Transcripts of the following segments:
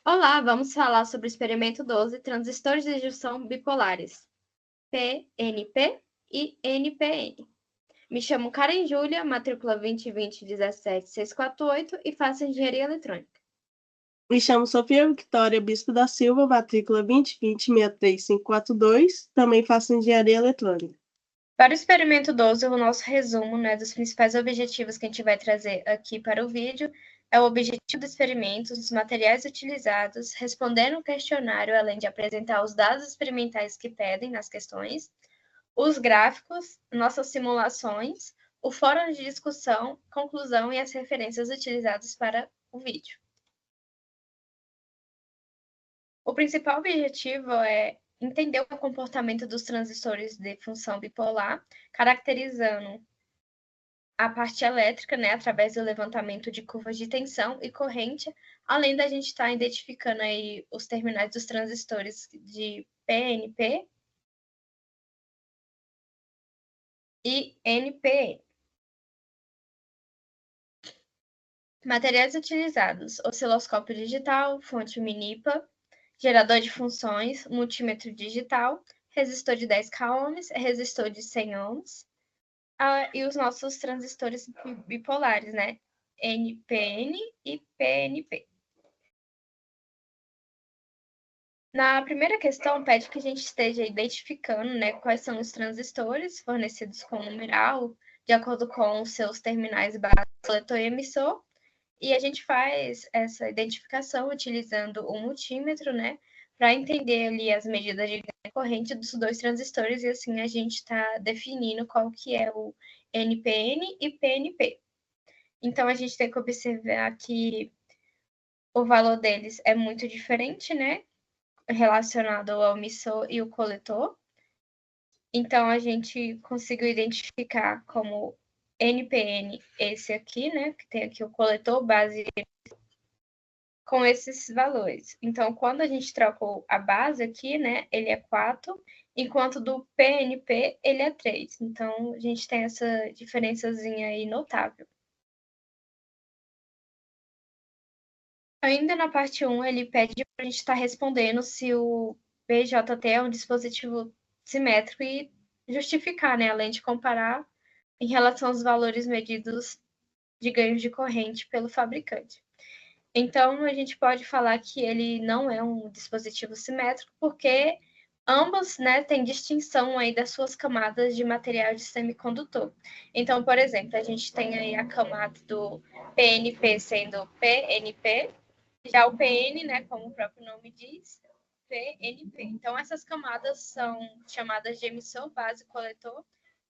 Olá, vamos falar sobre o experimento 12, transistores de junção bipolares, PNP e NPN. Me chamo Karen Júlia, matrícula 2020-17648 e faço engenharia eletrônica. Me chamo Sofia Victoria Bispo da Silva, matrícula 2020-63542, também faço engenharia eletrônica. Para o experimento 12, o nosso resumo, dos principais objetivos que a gente vai trazer aqui para o vídeo é o objetivo do experimento, os materiais utilizados, responder um questionário, além de apresentar os dados experimentais que pedem nas questões, os gráficos, nossas simulações, o fórum de discussão, conclusão e as referências utilizadas para o vídeo. O principal objetivo é entender o comportamento dos transistores de função bipolar, caracterizando a parte elétrica, através do levantamento de curvas de tensão e corrente, além da gente estar identificando aí os terminais dos transistores de PNP e NPN. Materiais utilizados: osciloscópio digital, fonte Minipa, gerador de funções, multímetro digital, resistor de 10K ohms, resistor de 100 ohms, e os nossos transistores bipolares, NPN e PNP. Na primeira questão, pede que a gente esteja identificando quais são os transistores fornecidos com numeral, de acordo com os seus terminais base, coletor e emissor, e a gente faz essa identificação utilizando o multímetro, para entender ali as medidas de corrente dos dois transistores, e assim a gente está definindo qual que é o NPN e PNP. Então, a gente tem que observar que o valor deles é muito diferente, relacionado ao emissor e o coletor. Então, a gente conseguiu identificar como NPN esse aqui, que tem aqui o coletor base com esses valores. Então, quando a gente trocou a base aqui, ele é 4, enquanto do PNP ele é 3. Então, a gente tem essa diferençazinha aí notável. Ainda na parte 1, ele pede para a gente estar respondendo se o BJT é um dispositivo simétrico e justificar, além de comparar em relação aos valores medidos de ganhos de corrente pelo fabricante. Então, a gente pode falar que ele não é um dispositivo simétrico, porque ambos, têm distinção aí das suas camadas de material de semicondutor. Então, por exemplo, a gente tem aí a camada do PNP sendo PNP, já o PN, como o próprio nome diz, PNP. Então, essas camadas são chamadas de emissor, base, coletor,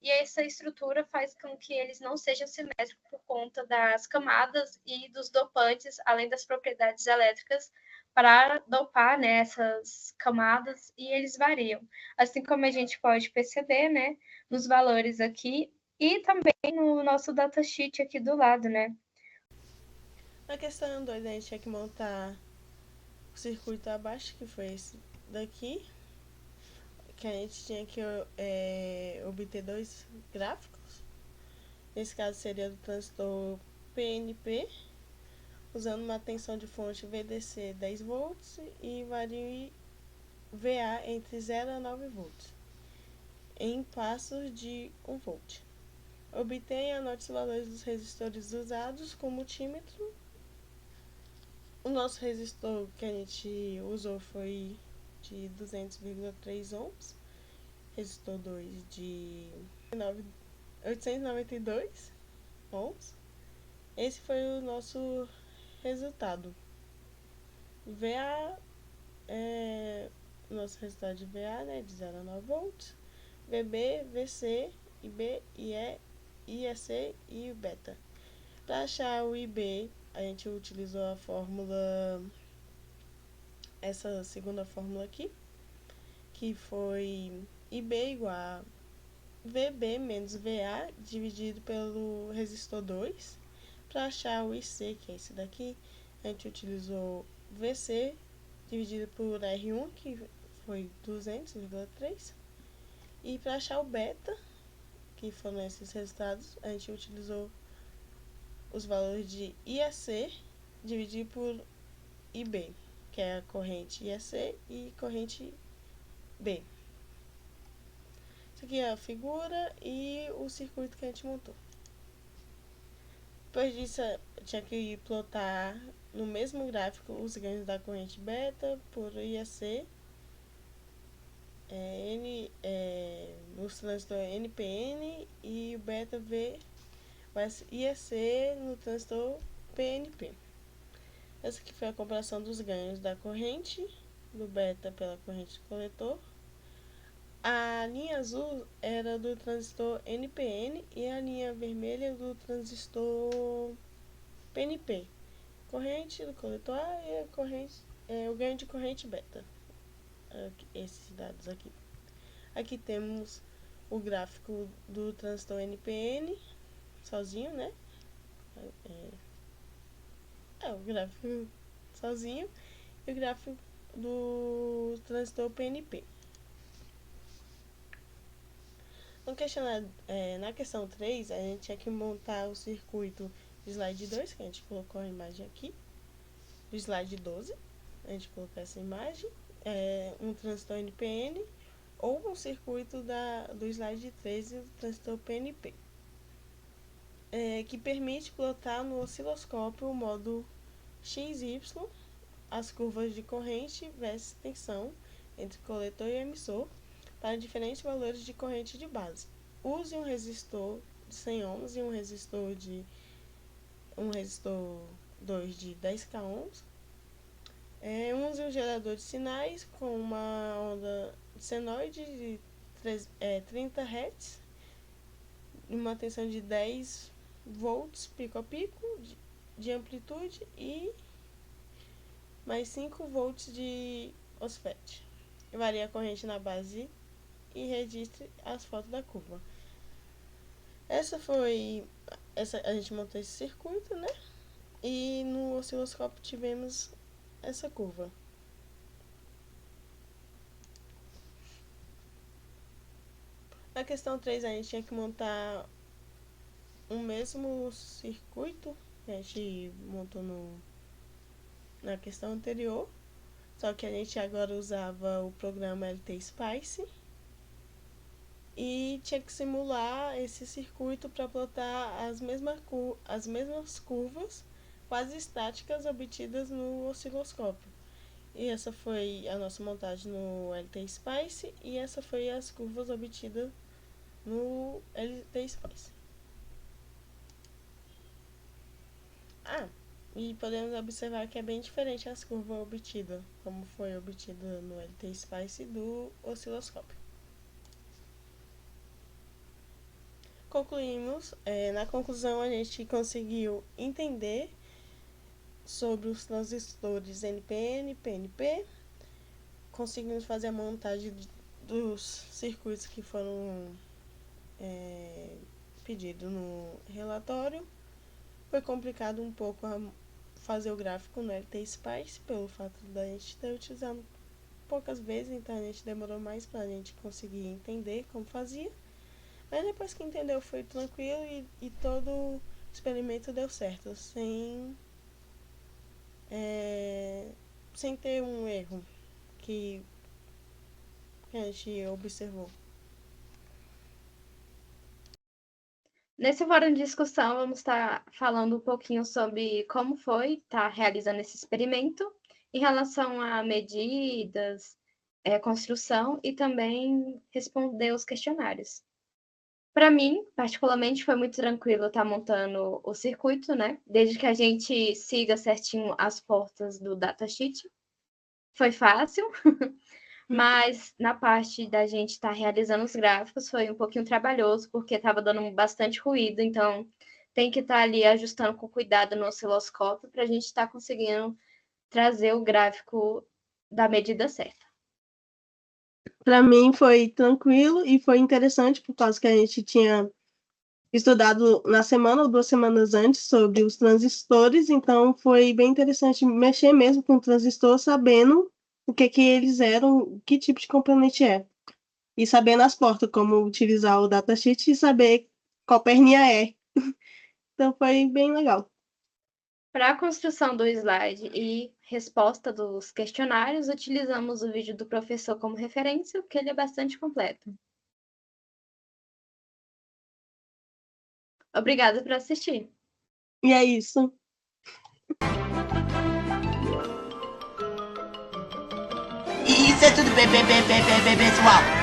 e essa estrutura faz com que eles não sejam simétricos por conta das camadas e dos dopantes, além das propriedades elétricas para dopar, essas camadas, e eles variam. Assim como a gente pode perceber, nos valores aqui e também no nosso datasheet aqui do lado, Na questão 2, a gente tinha que montar o circuito abaixo, que foi esse daqui, que a gente tinha que obter dois gráficos. Nesse caso seria do transistor PNP, usando uma tensão de fonte VDC 10 volts e vario VA entre 0 a 9 volts, em passos de 1 volt. Obtenha e anote os valores dos resistores usados com multímetro. O nosso resistor que a gente usou foi de 200,3 ohms, resistor 2 de 892 ohms. Esse foi o nosso resultado. VA nosso resultado de VA, de 0 a 9 volts. VB, VC, IB, IE, IEC e o beta. Para achar o IB, a gente utilizou a fórmula, essa segunda fórmula aqui, que foi IB igual a VB menos VA dividido pelo resistor 2. Para achar o IC, que é esse daqui, a gente utilizou VC dividido por R1, que foi 200,3. E para achar o beta, que foram esses resultados, a gente utilizou os valores de IAC dividido por IB, que é a corrente IAC e corrente B. Isso aqui é a figura e o circuito que a gente montou. Depois disso, eu tinha que plotar no mesmo gráfico os ganhos da corrente beta por IAC, nos transistores NPN, e o beta V IAC no transistor PNP. Essa aqui foi a comparação dos ganhos da corrente do beta pela corrente do coletor. A linha azul era do transistor NPN e a linha vermelha do transistor PNP. Corrente do coletor A e a corrente, o ganho de corrente beta. Esses dados aqui. Aqui temos o gráfico do transistor NPN, sozinho, né? O gráfico sozinho e o gráfico do transistor PNP. Na questão 3, a gente tinha que montar o circuito do slide 2, que a gente colocou a imagem aqui, do slide 12, a gente colocou essa imagem, um transistor NPN, ou um circuito do slide 13 do transistor PNP, que permite plotar no osciloscópio o modo XY, as curvas de corrente versus tensão entre coletor e emissor, para diferentes valores de corrente de base. Use um resistor de 100 ohms e um resistor 2 de 10k ohms. Use um gerador de sinais com uma onda senoide de 30 Hz, uma tensão de 10 volts pico a pico de amplitude e mais 5 volts de MOSFET. Varie a corrente na base e registre as fotos da curva. A gente montou esse circuito, né? E no osciloscópio tivemos essa curva. Na questão 3, a gente tinha que montar um mesmo circuito que a gente montou na questão anterior, só que a gente agora usava o programa LT Spice e tinha que simular esse circuito para plotar as mesmas curvas quase estáticas obtidas no osciloscópio. E essa foi a nossa montagem no LT Spice e essa foi as curvas obtidas no LT Spice. E podemos observar que é bem diferente as curvas obtidas, como foi obtida no LT Spice do osciloscópio. Concluímos. Na conclusão, a gente conseguiu entender sobre os transistores NPN e PNP. Conseguimos fazer a montagem dos circuitos que foram pedidos no relatório. Foi complicado um pouco fazer o gráfico no LT Spice, pelo fato da gente ter utilizado poucas vezes, então a gente demorou mais para a gente conseguir entender como fazia. Mas depois que entendeu foi tranquilo e todo o experimento deu certo, sem ter um erro que a gente observou. Nesse fórum de discussão, vamos estar falando um pouquinho sobre como foi estar realizando esse experimento em relação a medidas, construção e também responder os questionários. Para mim, particularmente, foi muito tranquilo estar montando o circuito, né? Desde que a gente siga certinho as portas do datasheet. Foi fácil, mas na parte da gente estar realizando os gráficos foi um pouquinho trabalhoso, porque estava dando bastante ruído, então tem que estar ali ajustando com cuidado no osciloscópio para a gente estar conseguindo trazer o gráfico da medida certa. Para mim foi tranquilo e foi interessante, por causa que a gente tinha estudado na semana ou 2 semanas antes sobre os transistores, então foi bem interessante mexer mesmo com o transistor, sabendo o que eles eram, que tipo de componente é. E sabendo as portas, como utilizar o datasheet e saber qual perninha é. Então foi bem legal. Para a construção do slide e resposta dos questionários, utilizamos o vídeo do professor como referência, porque ele é bastante completo. Obrigada por assistir. E é isso. E isso é tudo, pessoal.